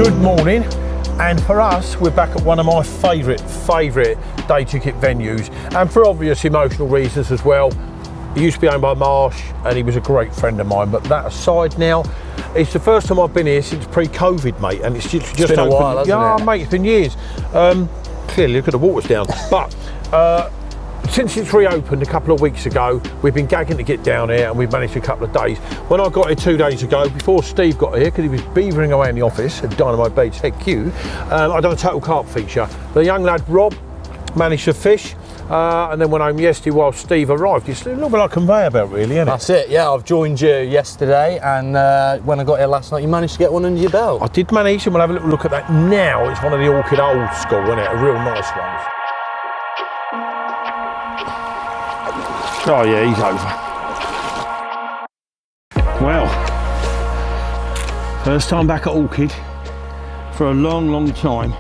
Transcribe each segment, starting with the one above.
Good morning, and for us, we're back at one of my favourite day ticket venues, and for obvious emotional reasons as well. He used to be owned by Marsh, and he was a great friend of mine, but that aside now, it's the first time I've been here since pre-COVID, mate, and it's just been a while, hasn't it? Yeah, mate, it's been years. Clearly, look at the water's down, but since it's reopened a couple of weeks ago, we've been gagging to get down here, and we've managed a couple of days. When I got here 2 days ago, before Steve got here, because he was beavering away in the office at Dynamite Beach Head Q, I'd done a total carp feature. The young lad, Rob, managed to fish, and then went home yesterday while Steve arrived. It's a little bit like a conveyor belt, really, isn't it? That's it, yeah. I've joined you yesterday, and when I got here last night, you managed to get one under your belt. I did manage, and we'll have a little look at that now. It's one of the Orchid old school, isn't it? A real nice one. Oh yeah, he's over. Well, first time back at Orchid for a long time,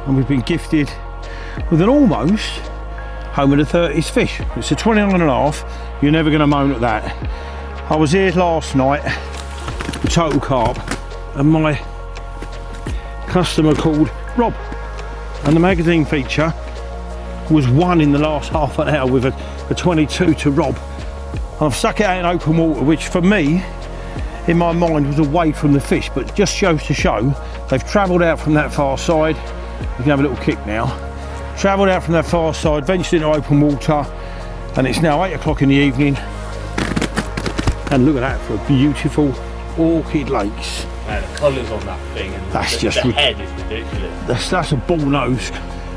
and we've been gifted with an almost home of the 30s fish. It's a 29 and a half. You're never going to moan at that. I was here last night with total carp, and my customer called Rob, and the magazine feature was won in the last half an hour with a 22 to Rob. I've stuck it out in open water, which for me, in my mind, was away from the fish, but just shows to show they've travelled out from that far side. You can have a little kick now. Travelled out from that far side, ventured into open water, and it's now 8 o'clock in the evening. And look at that for a beautiful Orchid Lakes. Man, the colours on that thing, and that's the head is ridiculous. That's a bull nose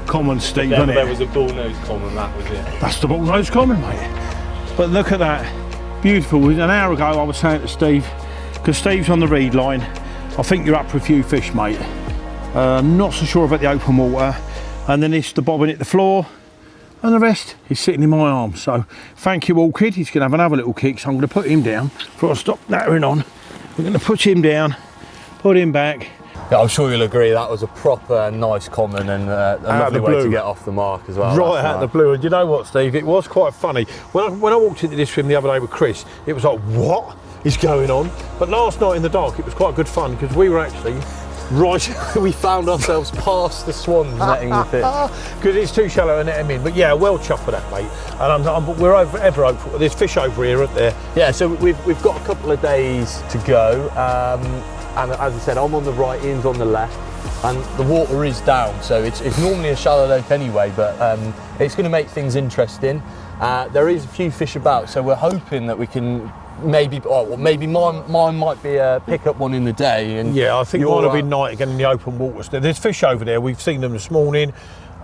common, Steve, isn't it? There was a bull nose common, that was it. That's the bull nose common, mate. But look at that, beautiful. An hour ago I was saying to Steve, because Steve's on the reed line, I think you're up for a few fish, mate. Not so sure about the open water, and then it's the bobbing at the floor, and the rest is sitting in my arms. So thank you, Orchid. He's going to have another little kick, so I'm going to put him down before I stop nattering on. We're going to put him down, put him back. Yeah, I'm sure you'll agree that was a proper nice common, and a lovely way to get off the mark as well. Right out of the blue. And you know what, Steve? It was quite funny. When I walked into this swim the other day with Chris, it was like, what is going on? But last night in the dark, it was quite good fun, because we were actually right. We found ourselves past the swans netting the fish. Because it's too shallow to net them in. But yeah, well chuffed for that, mate. And we're ever hopeful. There's fish over here, aren't there? Yeah, so we've got a couple of days to go. And as I said, I'm on the right, Ian's on the left, and the water is down, so it's normally a shallow lake anyway, but it's going to make things interesting. There is a few fish about, so we're hoping that we can maybe mine might be a pick up one in the day. And yeah, I think mine will be night again in the open water. There's fish over there, we've seen them this morning.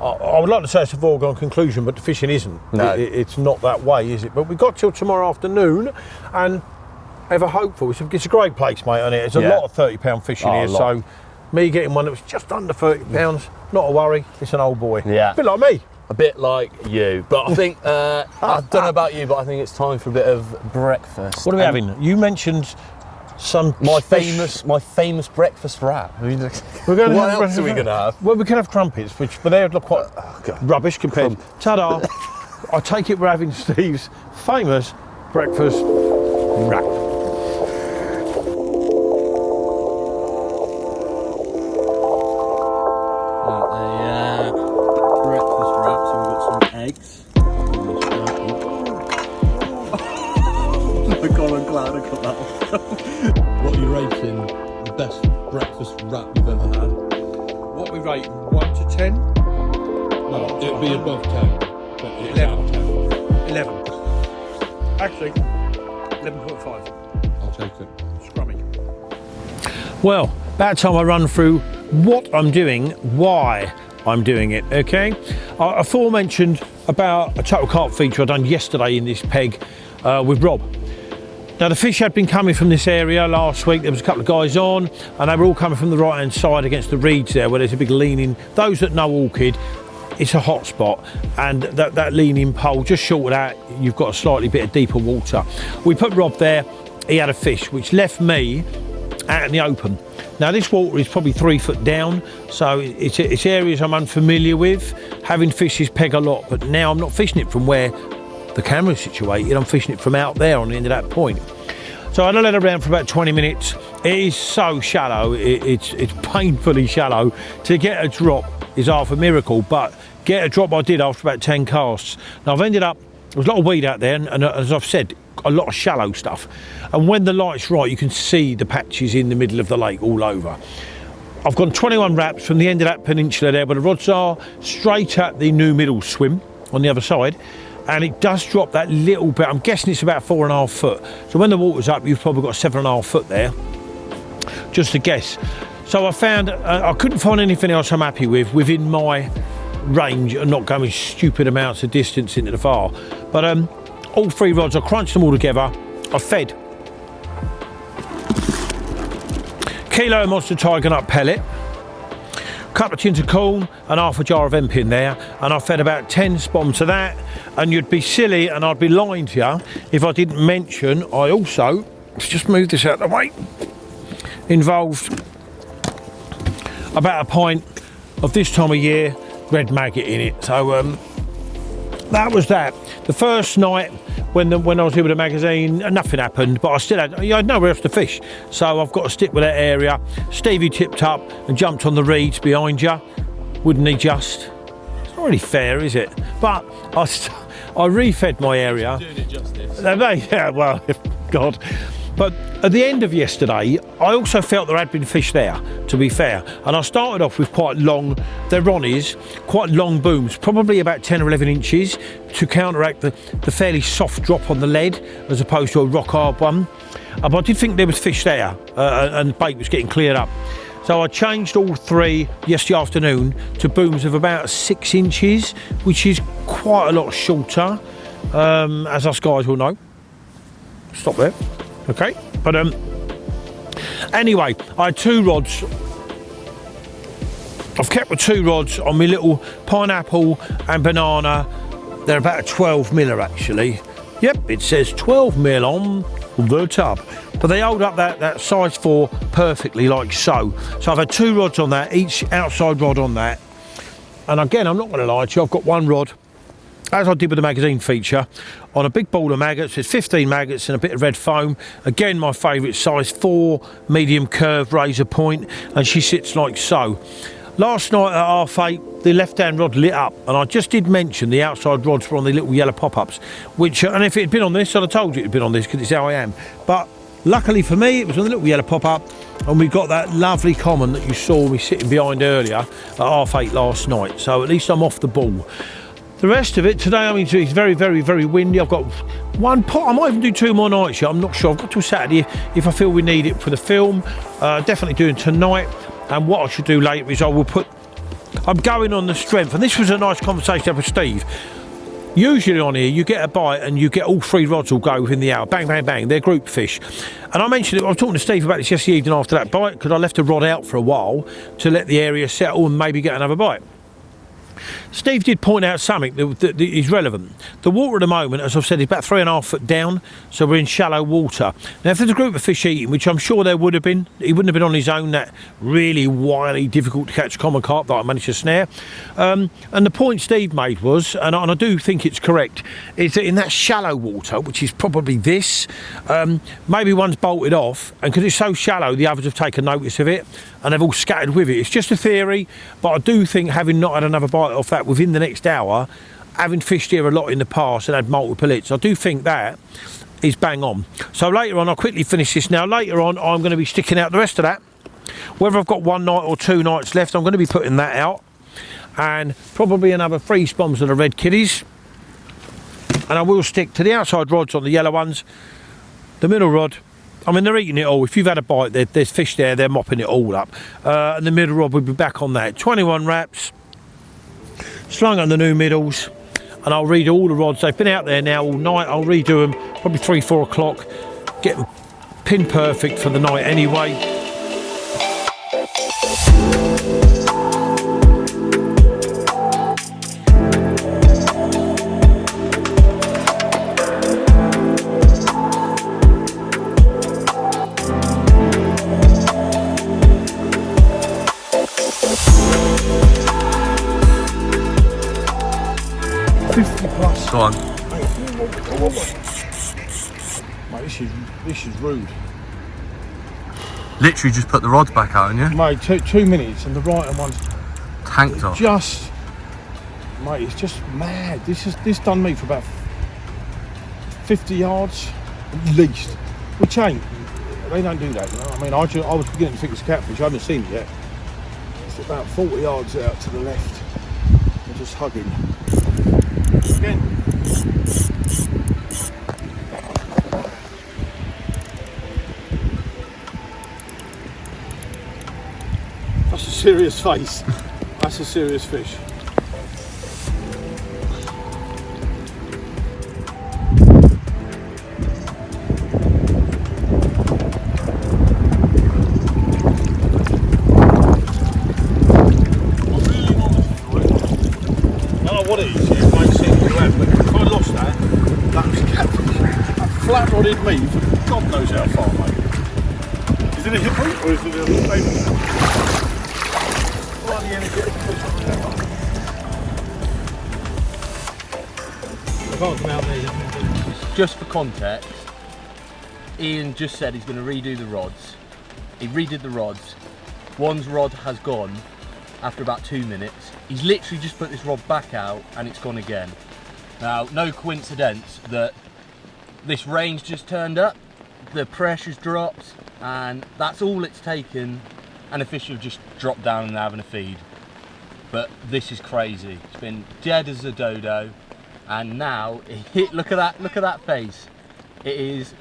I would like to say it's a foregone conclusion, but the fishing isn't. No. It's not that way, is it? But we've got till tomorrow afternoon, and ever hopeful. It's a great place, mate, isn't it? There's a lot of £30 fishing here, so me getting one that was just under £30, not a worry. It's an old boy. Yeah. A bit like me. A bit like you, but I think, I don't know about you, but I think it's time for a bit of breakfast. What are we having? You mentioned some my famous breakfast wrap. We're going to what else are we going to have? Well, we can have crumpets, but they look quite rubbish compared. Ta-da! I take it we're having Steve's famous breakfast wrap. Eggs. Oh my god, I'm glad I got that one. What are you rating the best breakfast wrap you've ever had? What we rate, 1 to 10? No, it'd be above 10. But it's 11. out of 10. 11. Actually, 11.5. I'll take it. Scrummy. Well, about time I run through what I'm doing, why I'm doing it, okay? I aforementioned about a total carp feature I done yesterday in this peg with Rob. Now the fish had been coming from this area last week. There was a couple of guys on, and they were all coming from the right hand side against the reeds there, where there's a big leaning. Those that know Orchid, it's a hot spot, and that leaning pole just short of that, you've got a slightly bit of deeper water. We put Rob there, he had a fish which left me out in the open. Now this water is probably 3 foot down, so it's areas I'm unfamiliar with. Having fished this peg a lot, but now I'm not fishing it from where the camera's situated, I'm fishing it from out there on the end of that point. So I had to let her around for about 20 minutes. It is so shallow, it's painfully shallow. To get a drop is half a miracle, but get a drop I did after about 10 casts. Now I've ended up, there's a lot of weed out there, and as I've said, a lot of shallow stuff. And when the light's right, you can see the patches in the middle of the lake all over. I've gone 21 wraps from the end of that peninsula there, where the rods are, straight at the new middle swim on the other side. And it does drop that little bit. I'm guessing it's about 4.5 foot. So when the water's up, you've probably got 7.5 foot there, just a guess. So I found I couldn't find anything else I'm happy with within my range and not going stupid amounts of distance into the far. But all 3 rods, I crunched them all together. I fed kilo of Monster Tiger Nut pellet, couple of tins of corn and half a jar of hemp in there, and I fed about 10 spom to that. And you'd be silly and I'd be lying to you if I didn't mention I also, let's just move this out of the way, involved about a pint of this time of year red maggot in it. So that was that. The first night when I was here with the magazine, nothing happened, but I still had nowhere else to fish, so I've got to stick with that area. Stevie tipped up and jumped on the reeds behind you, wouldn't he just? It's not really fair, is it? But I refed my area. Doing it justice. Yeah, well, God. But at the end of yesterday, I also felt there had been fish there, to be fair. And I started off with quite long, they're Ronnies, quite long booms, probably about 10 or 11 inches to counteract the fairly soft drop on the lead as opposed to a rock hard one. But I did think there was fish there and bait was getting cleared up. So I changed all 3 yesterday afternoon to booms of about 6 inches, which is quite a lot shorter, as us guys will know. Stop there. Okay, but anyway, I had 2 rods. I've kept the 2 rods on my little pineapple and banana. They're about a 12 miller actually. Yep, it says 12 mil on the tub. But they hold up that size 4 perfectly, like so. So I've had 2 rods on that, each outside rod on that. And again, I'm not going to lie to you, I've got 1 rod, as I did with the magazine feature, on a big ball of maggots. There's 15 maggots and a bit of red foam. Again, my favourite size 4, medium curve razor point, and she sits like so. Last night at 8:30, the left-hand rod lit up, and I just did mention the outside rods were on the little yellow pop-ups, which, and if it had been on this, I'd have told you it had been on this, because it's how I am. But luckily for me, it was on the little yellow pop-up, and we got that lovely common that you saw me sitting behind earlier at 8:30 last night. So at least I'm off the ball. The rest of it today, I mean, it's very, very, very windy. I've got 1 pot. I might even do 2 more nights yet. I'm not sure. I've got till Saturday if I feel we need it for the film. Definitely doing tonight. And what I should do later is I'm going on the strength. And this was a nice conversation with Steve. Usually on here, you get a bite and you get all 3 rods will go within the hour. Bang, bang, bang. They're group fish. And I mentioned it. I was talking to Steve about this yesterday evening after that bite, because I left a rod out for a while to let the area settle and maybe get another bite. Steve did point out something that is relevant. The water at the moment, as I've said, is about 3.5 foot down, so we're in shallow water. Now, if there's a group of fish eating, which I'm sure there would have been, he wouldn't have been on his own, that really wily, difficult to catch common carp that I managed to snare. And the point Steve made was, and I do think it's correct, is that in that shallow water, which is probably this, maybe one's bolted off, and because it's so shallow, the others have taken notice of it, and they've all scattered with it. It's just a theory, but I do think, having not had another bite off that within the next hour, having fished here a lot in the past and had multiple hits, I do think that is bang on. So later on, I'll quickly finish this now. Later on, I'm going to be sticking out the rest of that. Whether I've got 1 night or 2 nights left, I'm going to be putting that out, and probably another 3 spoms of the red kiddies. And I will stick to the outside rods on the yellow ones, the middle rod. I mean, they're eating it all. If you've had a bite, there's fish there, they're mopping it all up. And the middle rod will be back on that. 21 wraps, slung on the new middles, and I'll redo all the rods. They've been out there now all night. I'll redo them probably 3-4 o'clock, get them pin perfect for the night anyway. Go on. Mate, This is rude. Literally just put the rods back out, haven't you? Mate, 2 minutes and the right one's Tanked off. just, mate, it's just mad. This done me for about 50 yards at least. Which ain't, they don't do that, you know? I mean, I was beginning to think it's a catfish, I haven't seen it yet. It's about 40 yards out to the left. I'm just hugging. Again. That's a serious face. That's a serious fish. Flat-rodded me for God knows how far, mate. Is it a hip hook or is it a baby? Bloody energetic fish on the I can't come out there. Just for context, Ian just said he's going to redo the rods. He redid the rods. One's rod has gone after about 2 minutes. He's literally just put this rod back out and it's gone again. Now, no coincidence that this rain's just turned up, the pressure's dropped, and that's all it's taken, and the fish have just dropped down and having a feed. But this is crazy. It's been dead as a dodo, and now look at that face. It is,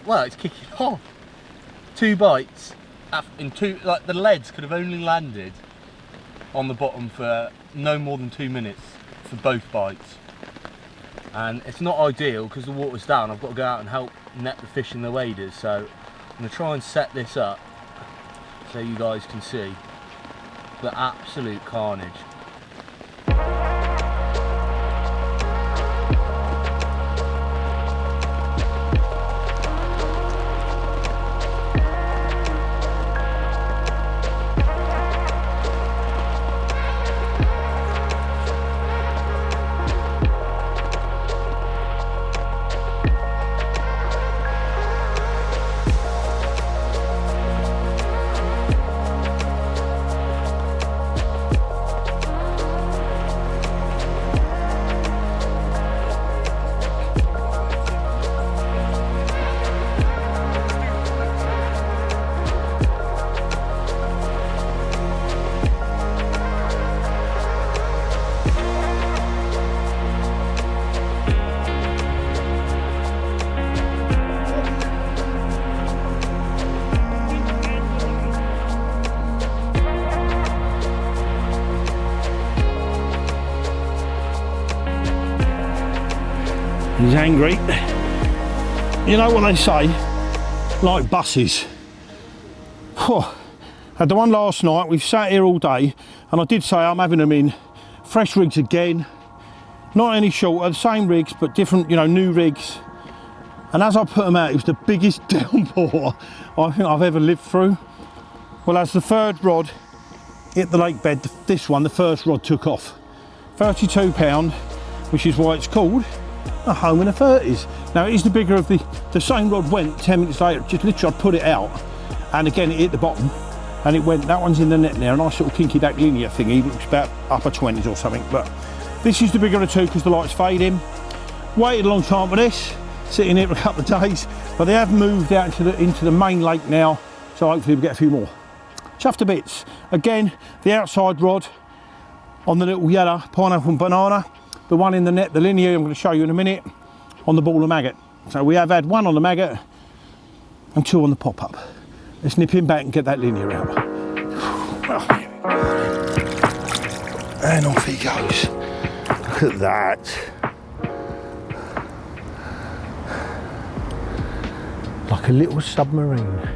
well, it's kicking off. 2 bites in two, like the leads could have only landed on the bottom for no more than 2 minutes for both bites. And it's not ideal because the water's down. I've got to go out and help net the fish in the waders, so I'm going to try and set this up so you guys can see the absolute carnage. He's angry. You know what they say, like buses. Had the one last night, we've sat here all day, and I did say I'm having them in fresh rigs again. Not any shorter, the same rigs, but different, you know, new rigs. And as I put them out, it was the biggest downpour I think I've ever lived through. Well, as the third rod hit the lake bed, this one, the first rod took off. 32 pound, which is why it's called a home in the 30s. Now it is the bigger of the same rod went 10 minutes later, just literally I put it out and again it hit the bottom and it went, that one's in the net now, a nice little kinky back linear thingy, looks about upper 20s or something, but this is the bigger of the two because the light's fading. Waited a long time for this, sitting here for a couple of days, but they have moved out into the main lake now, so hopefully we'll get a few more. Chuffed to bits. Again, the outside rod on the little yellow pineapple and banana. The one in the net, the linear, I'm going to show you in a minute, on the ball of maggot. So we have had one on the maggot and 2 on the pop-up. Let's nip him back and get that linear out. And off he goes. Look at that. Like a little submarine.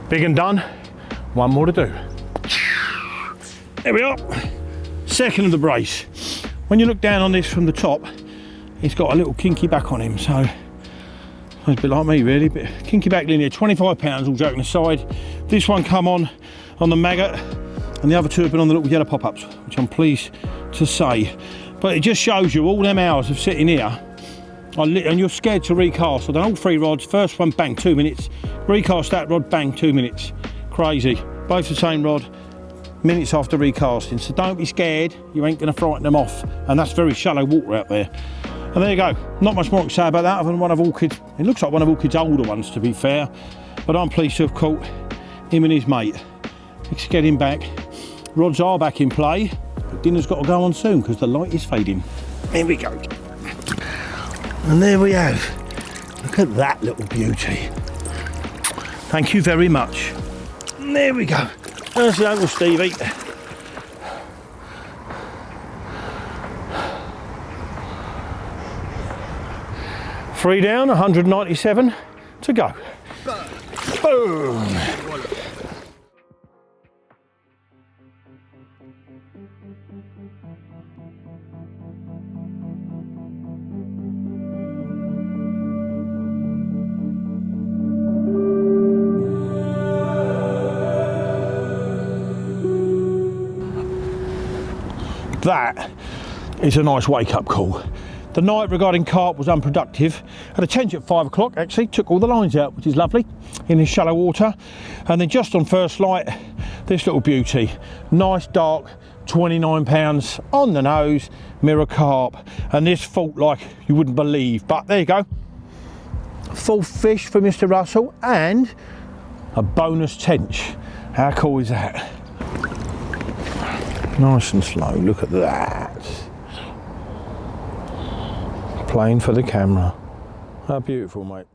Big and done. One more to do. There we are. Second of the brace. When you look down on this from the top, he's got a little kinky back on him, so a bit like me really, but kinky back linear, 25 pounds, all joking aside. This one come on the maggot, and the other 2 have been on the little yellow pop-ups, which I'm pleased to say. But it just shows you all them hours of sitting here And you're scared to recast. So I've done all 3 rods. First one, bang, 2 minutes. Recast that rod, bang, 2 minutes. Crazy. Both the same rod, minutes after recasting. So don't be scared, you ain't gonna frighten them off. And that's very shallow water out there. And there you go. Not much more to say about that other than one of Orchid. It looks like one of Orchid's older ones, to be fair. But I'm pleased to have caught him and his mate. Let's get him back. Rods are back in play, but dinner's got to go on soon because the light is fading. Here we go. And there we have. Look at that little beauty. Thank you very much. And there we go. There's the Uncle Stevie. 3 down, 197 to go. Boom. That is a nice wake-up call. The night regarding carp was unproductive. Had a change at 5 o'clock actually, took all the lines out, which is lovely, in this shallow water. And then just on first light, this little beauty. Nice dark, 29 pounds on the nose, mirror carp. And this fought like you wouldn't believe, but there you go. Full fish for Mr. Russell and a bonus tench. How cool is that? Nice and slow, look at that. Playing for the camera. How beautiful, mate.